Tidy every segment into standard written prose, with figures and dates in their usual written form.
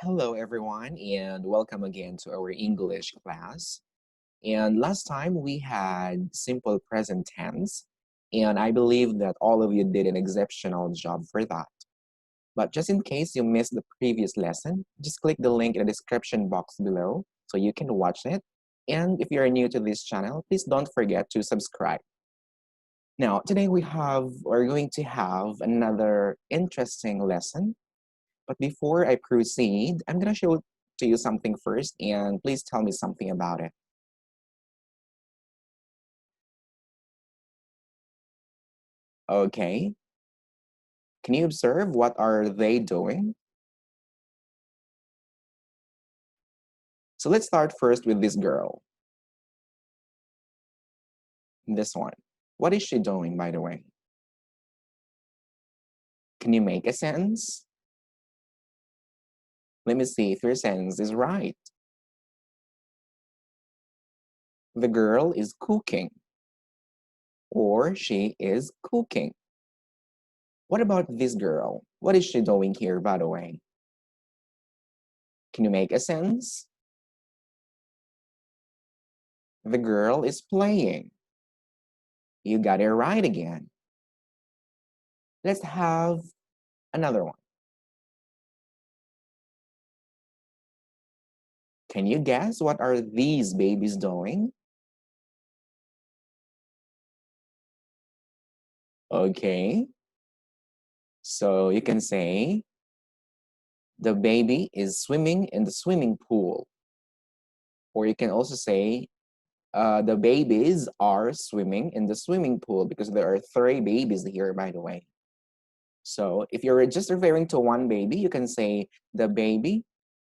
Hello, everyone, and welcome again to our English class. And last time we had simple present tense, and I believe that all of you did an exceptional job for that. But just in case you missed the previous lesson, just click the link in the description box below so you can watch it. And if you're new to this channel, please don't forget to subscribe. Now, today we're going to have another interesting lesson. But before I proceed, I'm going to show to you something first, and please tell me something about it. Okay. Can you observe what are they doing? So let's start first with this girl. This one. What is she doing, by the way? Can you make a sentence? Let me see if your sentence is right. The girl is cooking, or she is cooking. What about this girl? What is she doing here, by the way? Can you make a sentence? The girl is playing. You got it right again. Let's have another one. Can you guess what are these babies doing? Okay. So you can say the baby is swimming in the swimming pool. Or you can also say the babies are swimming in the swimming pool because there are three babies here, by the way. So if you're just referring to one baby, you can say the baby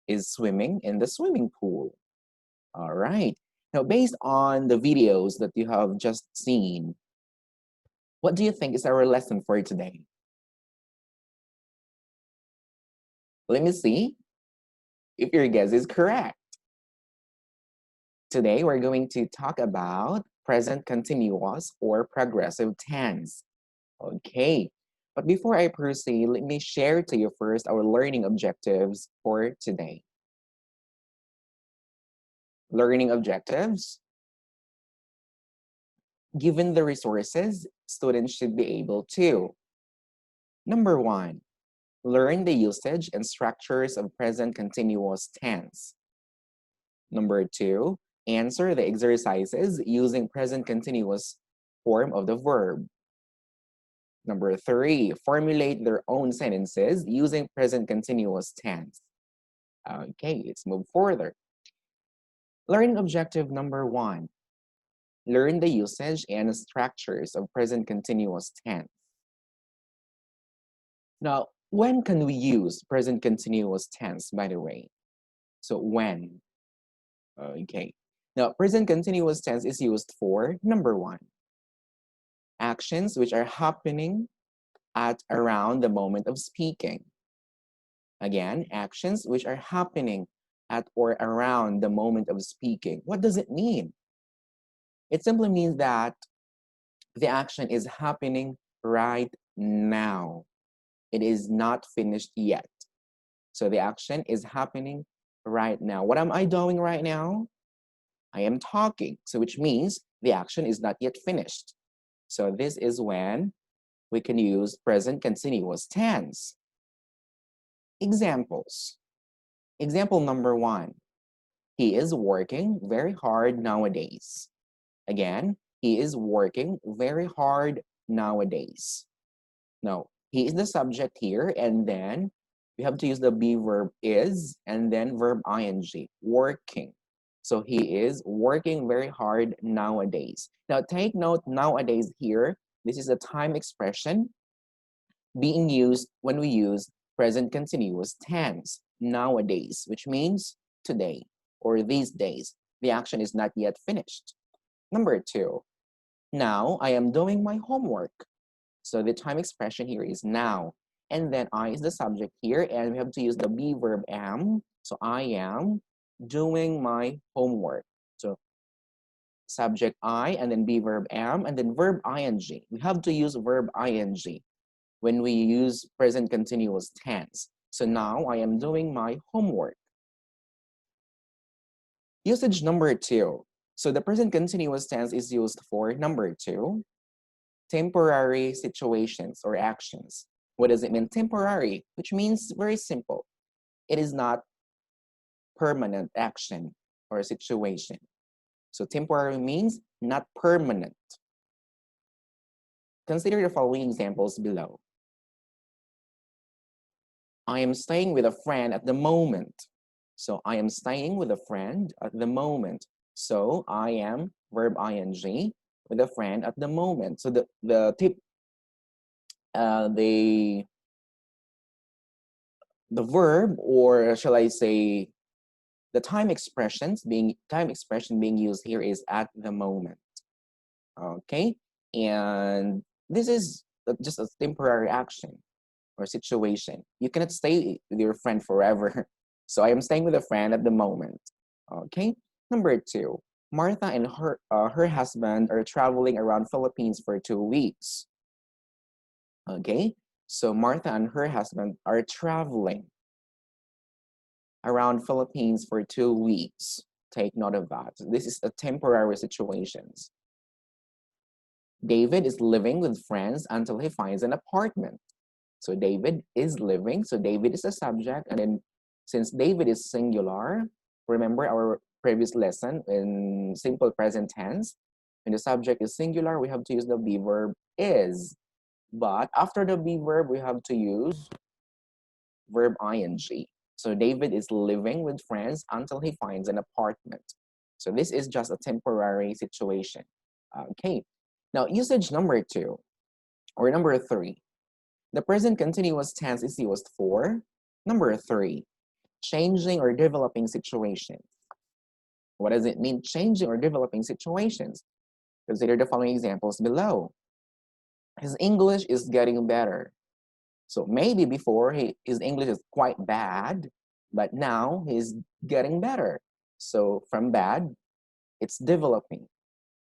is swimming in the swimming pool. All right. Now, based on the videos that you have just seen, what do you think is our lesson for today? Let me see if your guess is correct. Today, we're going to talk about present continuous or progressive tense. Okay, but before I proceed, let me share to you first our learning objectives for today. Learning objectives. Given the resources, students should be able to. Number one, learn the usage and structures of present continuous tense. Number two, answer the exercises using present continuous form of the verb. Number three, formulate their own sentences using present continuous tense. Okay, let's move further. Learning objective number one, learn the usage and structures of present continuous tense. Now, when can we use present continuous tense, by the way? So when? Okay. Now, present continuous tense is used for number one, actions which are happening at around the moment of speaking. Again, actions which are happening at or around the moment of speaking. What does it mean? It simply means that the action is happening right now. It is not finished yet. So the action is happening right now. What am I doing right now? I am talking, so which means the action is not yet finished. So this is when we can use present continuous tense. Examples. Example number one, he is working very hard nowadays. Again, he is working very hard nowadays. Now, he is the subject here, and then we have to use the be verb is, and then verb ing, working. So he is working very hard nowadays. Now, take note nowadays here. This is a time expression being used when we use present continuous tense, nowadays, which means today or these days. The action is not yet finished. Number two, now I am doing my homework. So the time expression here is now. And then I is the subject here, and we have to use the be verb am. So I am doing my homework. So subject I, and then be verb am, and then verb ing. We have to use verb ing when we use present continuous tense. So now I am doing my homework. Usage number 2. So the present continuous tense is used for number 2, temporary situations or actions. What does it mean? Temporary, which means very simple. It is not permanent action or situation. So temporary means not permanent. Consider the following examples below. I am staying with a friend at the moment. So I am staying with a friend at the moment. So I am verb ing with a friend at the moment. So the verb, or shall I say the time expression being used here is at the moment. Okay, and this is just a temporary action or situation. You cannot stay with your friend forever. So I am staying with a friend at the moment. Okay. Number 2, Martha and her husband are traveling around Philippines for 2 weeks. Okay. So Martha and her husband are traveling around Philippines for 2 weeks. Take note of that. This is a temporary situation. David is living with friends until he finds an apartment. So David is living. So David is a subject. And then since David is singular, remember our previous lesson in simple present tense, when the subject is singular, we have to use the be verb is. But after the be verb, we have to use verb ing. So David is living with friends until he finds an apartment. So this is just a temporary situation. Okay. Now usage number 2 or number 3. The present continuous tense is used for number 3, changing or developing situations. What does it mean, changing or developing situations? Consider the following examples below. His English is getting better. So maybe before his English is quite bad, but now he's getting better. So from bad, it's developing.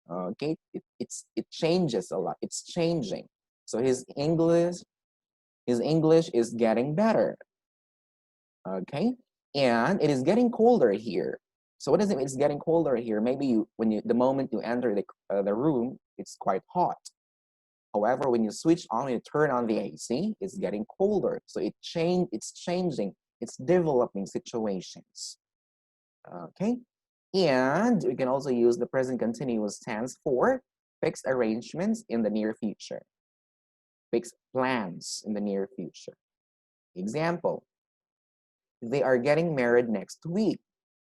Okay, it changes a lot. It's changing. So his English is getting better. Okay, and it is getting colder here. So what does it mean? It's getting colder here. Maybe the moment you enter the room, it's quite hot. However, when you switch on, you turn on the AC, it's getting colder. So it's changing, it's developing situations. Okay, and we can also use the present continuous tense for fixed arrangements in the near future, fixed plans in the near future. Example, they are getting married next week.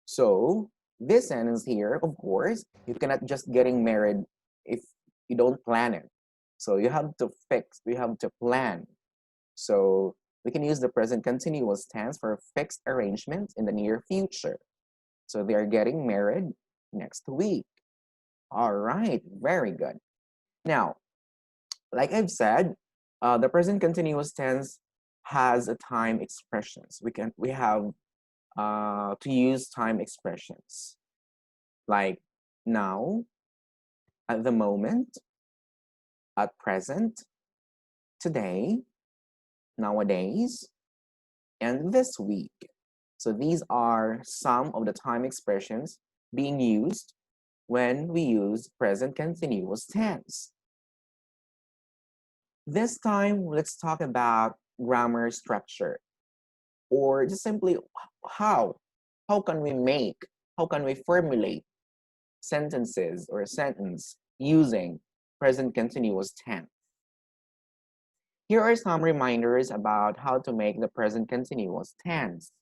So this sentence here, of course, you cannot just getting married if you don't plan it. So you have to plan. So we can use the present continuous tense for fixed arrangements in the near future. So they are getting married next week. All right, very good. Now, like I've said, the present continuous tense has a time expressions. We have to use time expressions like now, at the moment, at present, today, nowadays, and this week. So these are some of the time expressions being used when we use present continuous tense. This time, let's talk about grammar structure, or just simply how. How can we formulate sentences or a sentence using present continuous tense? Here are some reminders about how to make the present continuous tense.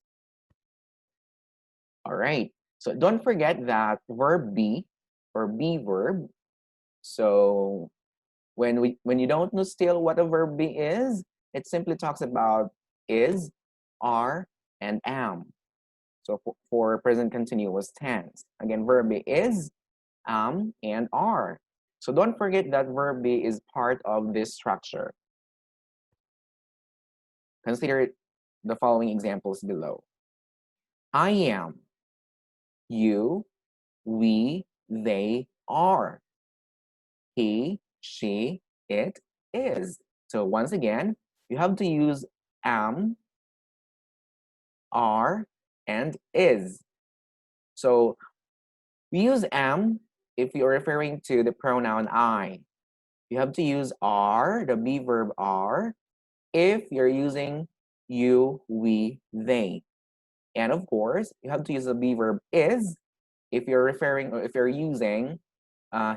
All right, so don't forget that verb be or be verb. So when you don't know still what a verb be is, it simply talks about is, are, and am. So for present continuous tense, again, verb be is, am, and are. So don't forget that verb be is part of this structure. Consider the following examples below. I am, you, we, they are. He, she, it is. So once again, you have to use am are, and is. So we use am if you're referring to the pronoun I. You have to use are, the be verb are, if you're using you, we, they. And of course, you have to use the be verb is if you're referring or if you're using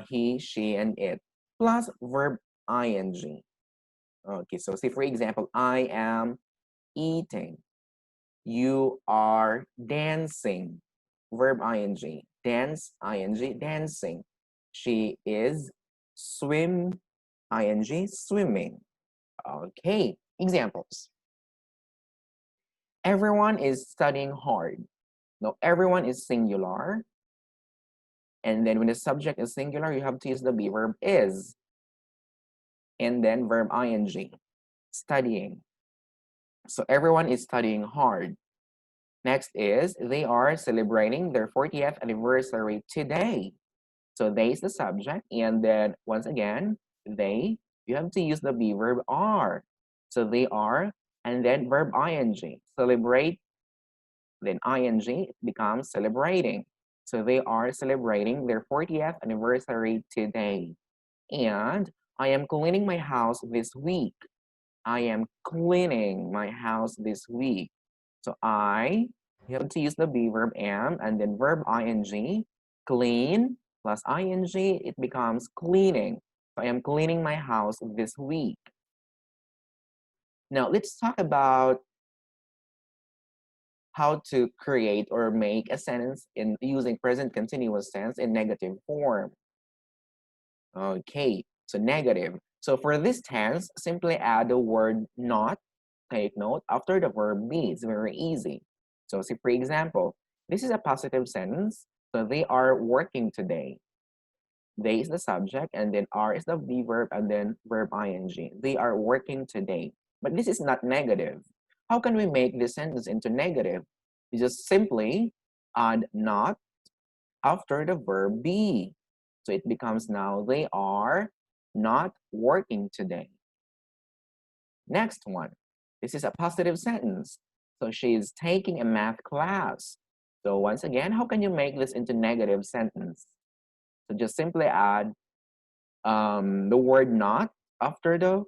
he, she, and it, plus verb ing. Okay, so say for example, I am eating. You are dancing. Verb ing. Dance, ing, dancing. She is ing, swimming. Okay, examples. Everyone is studying hard. No, everyone is singular. And then when the subject is singular, you have to use the be verb is. And then verb ing, studying. So everyone is studying hard. Next is they are celebrating their 40th anniversary today. So they is the subject. And then once again, they, you have to use the be verb are. So they are, and then verb ing, celebrate, then ing, it becomes celebrating. So they are celebrating their 40th anniversary today. And I am cleaning my house this week. I am cleaning my house this week. So you have to use the be verb am and then verb ing, clean plus ing, it becomes cleaning. So I am cleaning my house this week. Now let's talk about how to create or make a sentence in using present continuous tense in negative form. Okay, so negative. So for this tense, simply add the word not, take note, after the verb be. It's very easy. So see, for example, this is a positive sentence. So they are working today. They is the subject, and then are is the be verb, and then verb ing. They are working today. But this is not negative. How can we make this sentence into negative? We just simply add not after the verb be. So it becomes now they are not working today. Next one. This is a positive sentence. So she is taking a math class. So once again, how can you make this into negative sentence? So just simply add the word not after the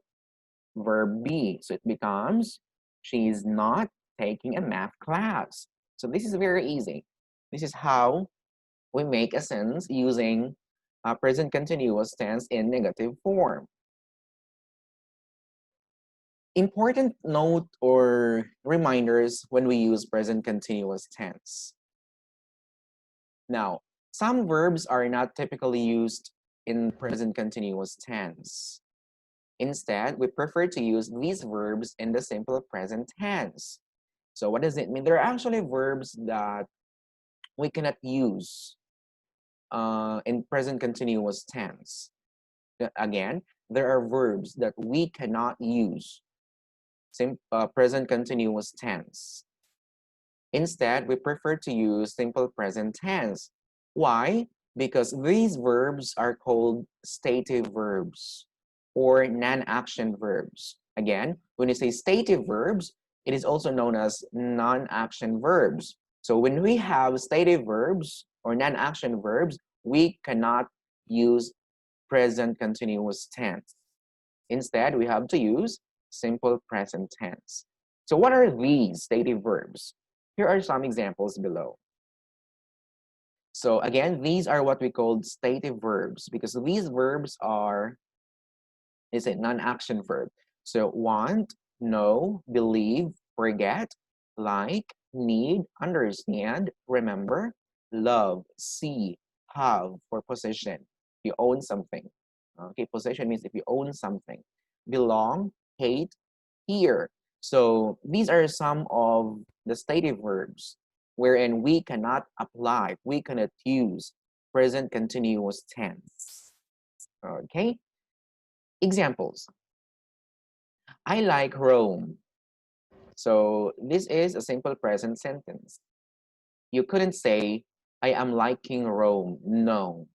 verb be. So it becomes she is not taking a math class. So this is very easy. This is how we make a sentence using present continuous tense in negative form. Important note or reminders when we use present continuous tense. Now, some verbs are not typically used in present continuous tense. Instead, we prefer to use these verbs in the simple present tense. So what does it mean? There are actually verbs that we cannot use in present continuous tense. Again, there are verbs that we cannot use present continuous tense. Instead, we prefer to use simple present tense. Why? Because these verbs are called stative verbs or non-action verbs. Again, when you say stative verbs, it is also known as non-action verbs. So when we have stative verbs or non-action verbs, we cannot use present continuous tense. Instead, we have to use simple present tense. So what are these stative verbs? Here are some examples below. So again, these are what we call stative verbs because these verbs is a non-action verb. So want, know, believe, forget, like, need, understand, remember, love, see, have for possession. You own something. Okay, possession means if you own something. Belong, hate, hear. So these are some of the stative verbs wherein we cannot apply, we cannot use present continuous tense. Okay, examples. I like Rome. So this is a simple present sentence. You couldn't say, I am liking Rome. No,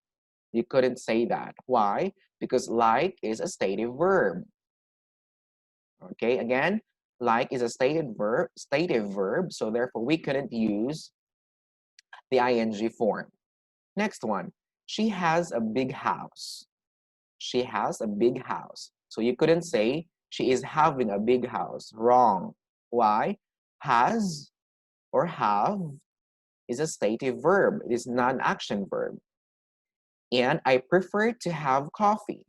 you couldn't say that. Why? Because like is a stative verb. Okay, again, Like is a stative verb, so therefore we couldn't use the ing form. Next one, she has a big house. She has a big house. So you couldn't say she is having a big house. Wrong. Why? Has or have is a stative verb. It is not an action verb. And I prefer to have coffee.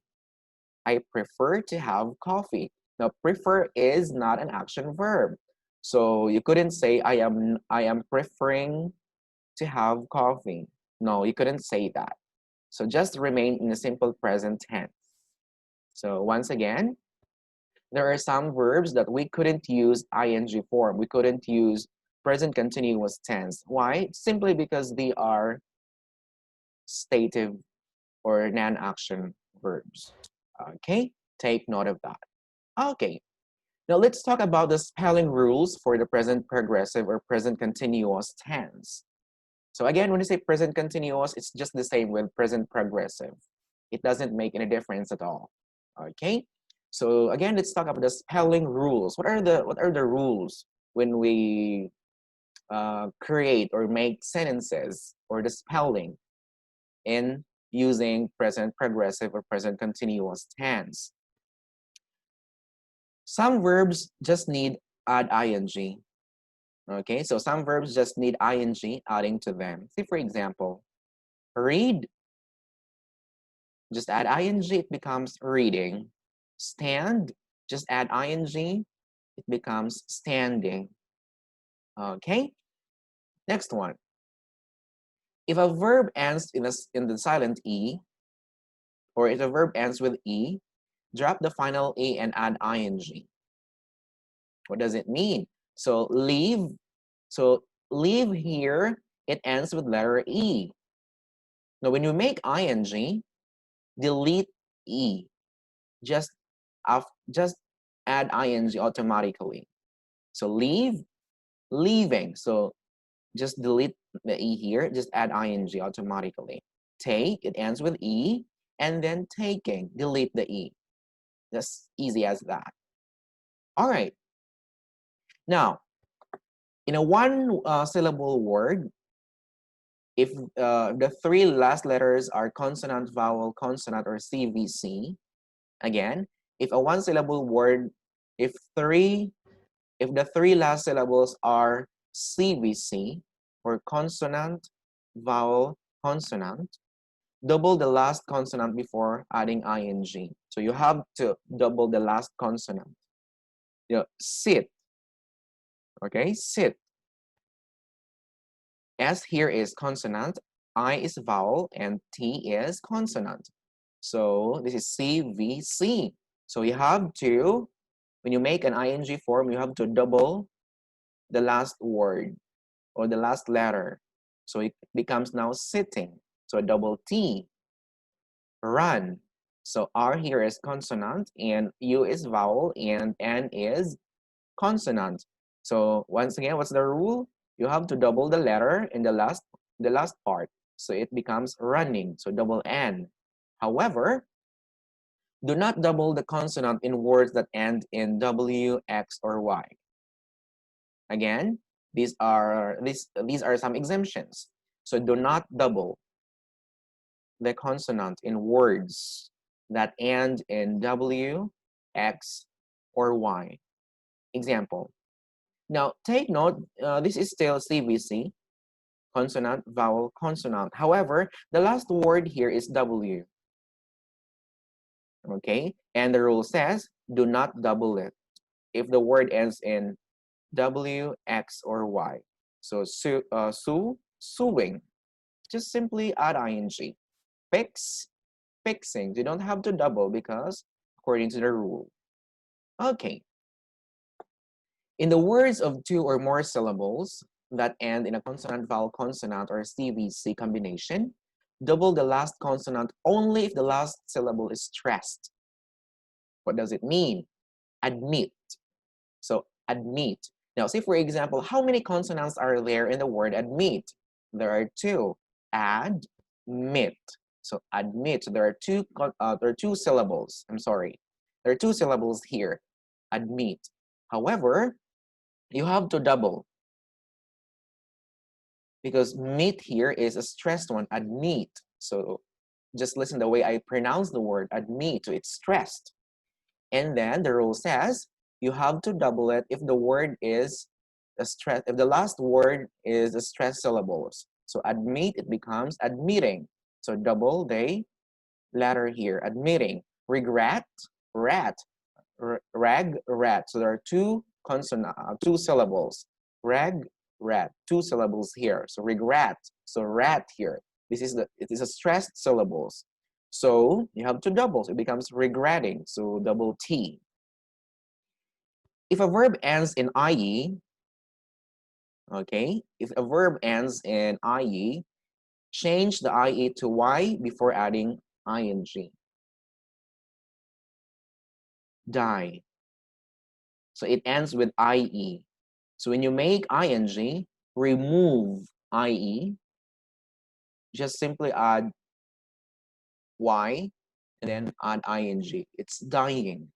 I prefer to have coffee. Now, prefer is not an action verb. So you couldn't say I am preferring to have coffee. No, you couldn't say that. So just remain in the simple present tense. So once again, there are some verbs that we couldn't use ing form. We couldn't use present continuous tense. Why? Simply because they are stative or non-action verbs. Okay, take note of that. Okay, now let's talk about the spelling rules for the present progressive or present continuous tense. So again, when you say present continuous, it's just the same with present progressive. It doesn't make any difference at all. Okay, so again, let's talk about the spelling rules. What are the rules when we create or make sentences, or the spelling in using present progressive or present continuous tense? Some verbs just need add ing. Okay, so some verbs just need ing adding to them. See, for example, read, just add ing, it becomes reading. Stand, just add ing, it becomes standing. Okay, next one. If a verb ends in the silent E, or if a verb ends with E, drop the final E and add ing. What does it mean? So leave here, it ends with letter E. Now when you make ing, delete E. Just add ing automatically. So leave, leaving. So just delete the E here, just add ing automatically. Take, it ends with E, and then taking, delete the E. Just easy as that. All right. Now, in a one syllable word, if the three last letters are consonant, vowel, consonant, or CVC, again, if a one syllable word, if the three last syllables are CVC, or consonant, vowel, consonant, double the last consonant before adding ing. So you have to double the last consonant. You know, sit. Okay, sit. S here is consonant, I is vowel, and T is consonant. So this is CVC. So you have to, when you make an ing form, you have to double the last word or the last letter. So it becomes now sitting. So double T. Run. So R here is consonant, and U is vowel, and N is consonant. So once again, what's the rule? You have to double the letter in the last part. So it becomes running. So double N. However, do not double the consonant in words that end in W, X, or Y. Again, these are some exemptions. So do not double the consonant in words that end in W, X, or Y. Example. Now, take note, this is still CVC, consonant, vowel, consonant. However, the last word here is W. Okay, and the rule says, do not double it if the word ends in W, X, or Y. So, suing, just simply add ing. Fix, fixing. You don't have to double because according to the rule. Okay. In the words of two or more syllables that end in a consonant, vowel, consonant, or CVC combination, double the last consonant only if the last syllable is stressed. What does it mean? Admit. So admit. Now, say for example, how many consonants are there in the word admit? There are two. Admit. So admit. There are two syllables. I'm sorry. There are two syllables here. Admit. However, you have to double because meet here is a stressed one, admit. So just listen the way I pronounce the word admit. So it's stressed. And then the rule says you have to double it if the word is a stress, if the last word is a stress syllables. So admit, it becomes admitting. So double the letter here, admitting. Regret, rat, rag, rat. So there are two syllables. Rag, rat, two syllables here. So regret, so rat here. It is a stressed syllables. So you have to double, so it becomes regretting. So double T. If a verb ends in IE, okay, if a verb ends in IE, change the IE to Y before adding ING. Die. So it ends with IE. So when you make ING, remove IE, just simply add Y and then add ING. It's dying.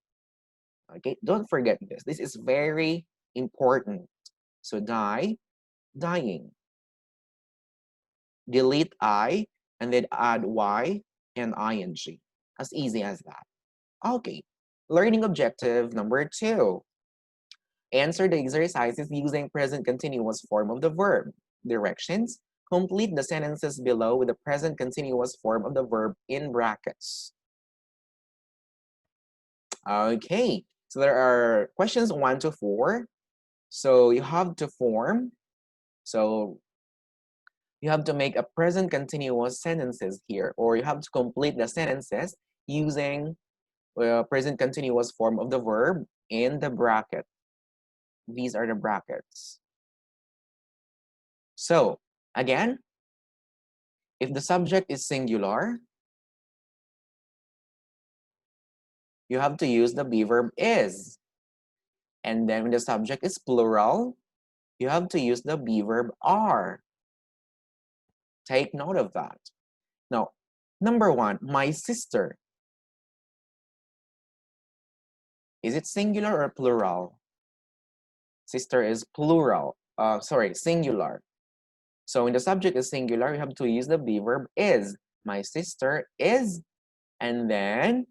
Okay, don't forget this. This is very important. So die, dying. Delete I and then add Y and ING. As easy as that. Okay, learning objective number 2. Answer the exercises using present continuous form of the verb. Directions. Complete the sentences below with the present continuous form of the verb in brackets. Okay, so there are questions 1 to 4. So you have to form. So you have to make a present continuous sentences here, or you have to complete the sentences using present continuous form of the verb in the bracket. These are the brackets. So again, if the subject is singular, you have to use the be verb is. And then when the subject is plural, you have to use the be verb are. Take note of that. Now, number 1, my sister. Is it singular or plural? Sister is plural. Singular. So when the subject is singular, you have to use the be verb is. My sister is, and then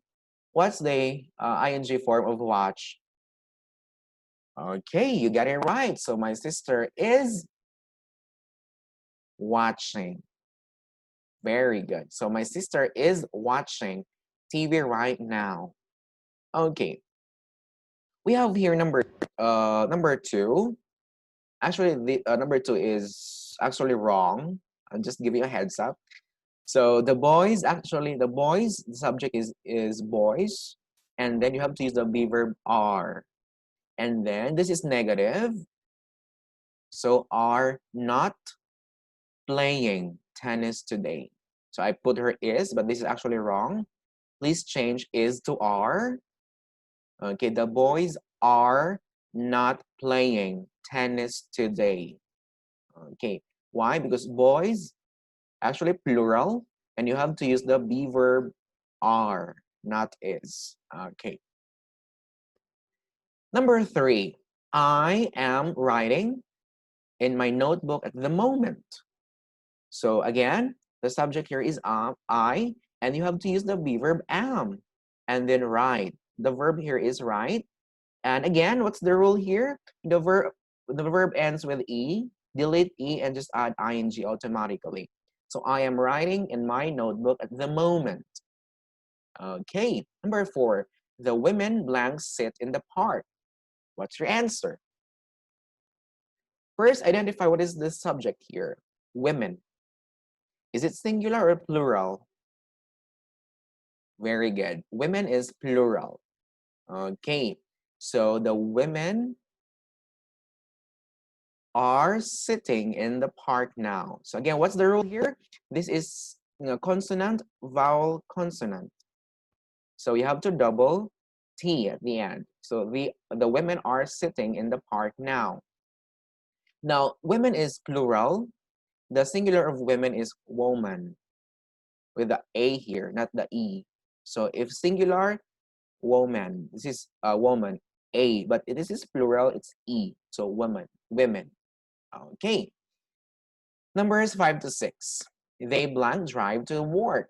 what's the ing form of watch? Okay, you got it right. So my sister is watching. Very good. So my sister is watching TV right now. Okay. We have here number 2. Actually, the number 2 is actually wrong. I'll just give you a heads up. So the subject is boys, and then you have to use the be verb are. And then this is negative. So are not playing tennis today. So I put her is, but this is actually wrong. Please change is to are. Okay, the boys are not playing tennis today. Okay, why? Because boys, actually plural, and you have to use the be verb are, not is. Okay. Number 3, I am writing in my notebook at the moment. So again, the subject here is I, and you have to use the be verb am, and then write. The verb here is write. And again, what's the rule here? The verb ends with E, delete E, and just add ing automatically. So I am writing in my notebook at the moment. Okay, number 4, the women blanks sit in the park. What's your answer? First, identify what is the subject here. Women. Is it singular or plural? Very good. Women is plural. Okay, so the women are sitting in the park now. So again, what's the rule here? This is consonant, vowel, consonant. So you have to double T at the end. So the women are sitting in the park now. Now, women is plural. The singular of women is woman with the A here, not the E. So if singular, woman, this is a woman. A, but this is plural, it's E. So women, women. Okay. Numbers 5 to 6. They blank drive to work.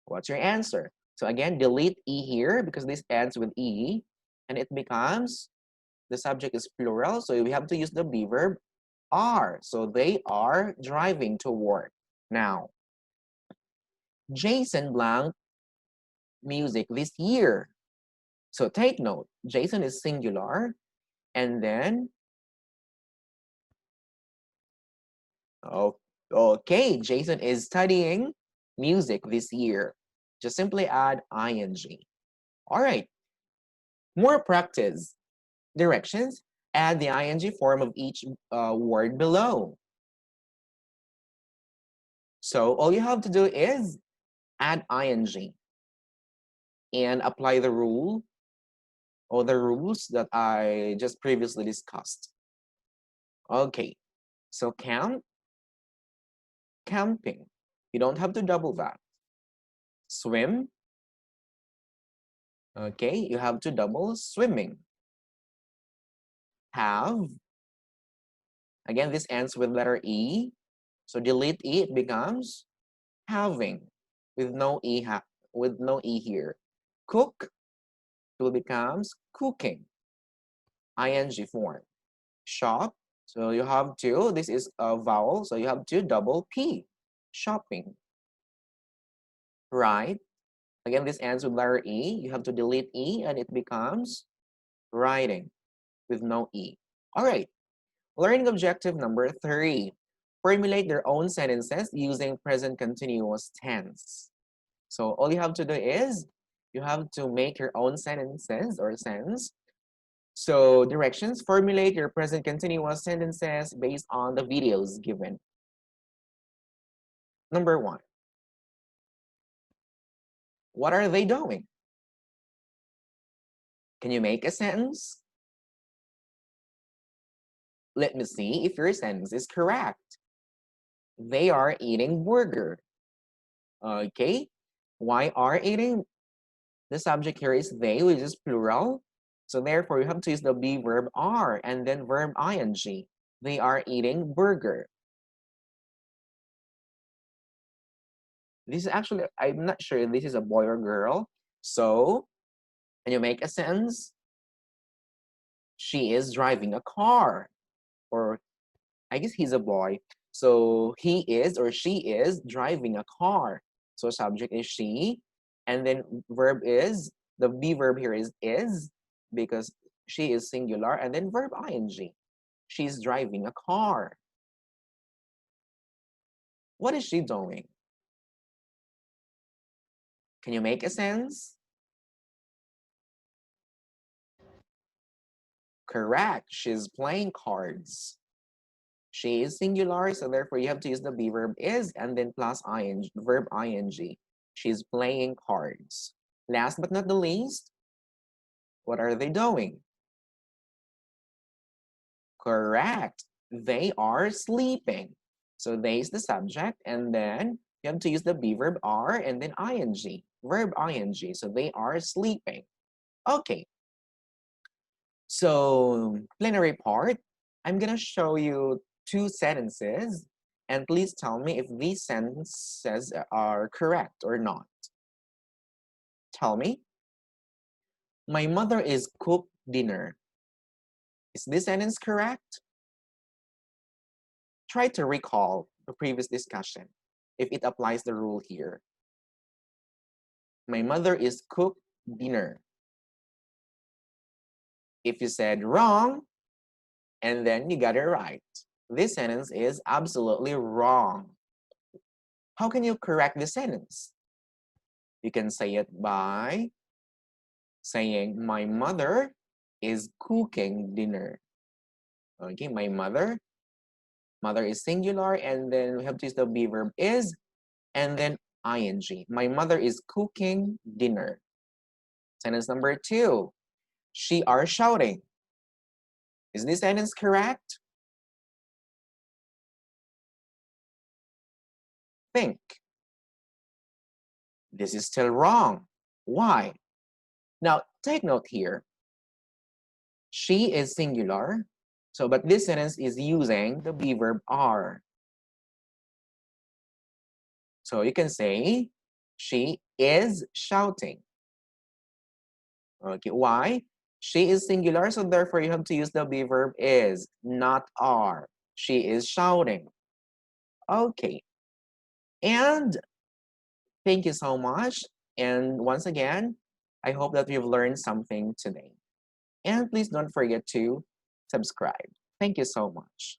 What's your answer? So again, delete E here because this ends with E and it becomes, the subject is plural, so we have to use the be verb are. So they are driving to work. Now, Jason blank music this year. So take note, Jason is singular, and then, oh, okay, Jason is studying music this year. Just simply add ing. All right, more practice. Directions, add the ing form of each word below. So all you have to do is add ing and apply the rule or the rules that I just previously discussed. Okay, so camp, camping. You don't have to double that. Swim, okay, you have to double swimming. Have, again, this ends with letter E. So delete E, it becomes having with no E, with no E here. Cook, it will becomes cooking, ing form. Shop, so you have to, this is a vowel, so you have to double P, shopping. Right, again, this ends with letter E, you have to delete E and it becomes writing with no E. All right, learning objective number 3. Formulate their own sentences using present continuous tense. So all you have to do is, you have to make your own sentences or sentence. So directions, formulate your present continuous sentences based on the videos given. Number 1, what are they doing? Can you make a sentence? Let me see if your sentence is correct. They are eating burger. Okay, why are eating? The subject here is they, which is plural. So therefore, you have to use the be verb are and then verb ing. They are eating burger. This is actually, I'm not sure if this is a boy or girl. So, can you make a sentence? She is driving a car. Or I guess he's a boy. So he is or she is driving a car. So subject is she. And then verb is, the be verb here is because she is singular. And then verb ing. She's driving a car. What is she doing? Can you make a sense? Correct. She's playing cards. She is singular, so therefore you have to use the be verb is and then plus ing, verb ing. She's playing cards. Last but not the least, what are they doing? Correct. They are sleeping. So they is the subject, and then you have to use the be verb are and then ing, verb ing. So they are sleeping. Okay. So plenary part, I'm gonna show you 2 sentences and please tell me if these sentences are correct or not. Tell me. My mother is cooked dinner. Is this sentence correct? Try to recall the previous discussion if it applies the rule here. My mother is cooked dinner. If you said wrong, and then you got it right, this sentence is absolutely wrong. How can you correct this sentence? You can say it by saying, my mother is cooking dinner. Okay, my mother. Mother is singular, and then we have to use the be verb is, and then ing. My mother is cooking dinner. Sentence number 2. She are shouting. Is this sentence correct? Think. This is still wrong. Why? Now, take note here. She is singular. So, but this sentence is using the be verb are. So you can say, she is shouting. Okay, why? She is singular, so therefore you have to use the be verb is, not are. She is shouting. Okay, and thank you so much. And once again, I hope that you've learned something today. And please don't forget to subscribe. Thank you so much.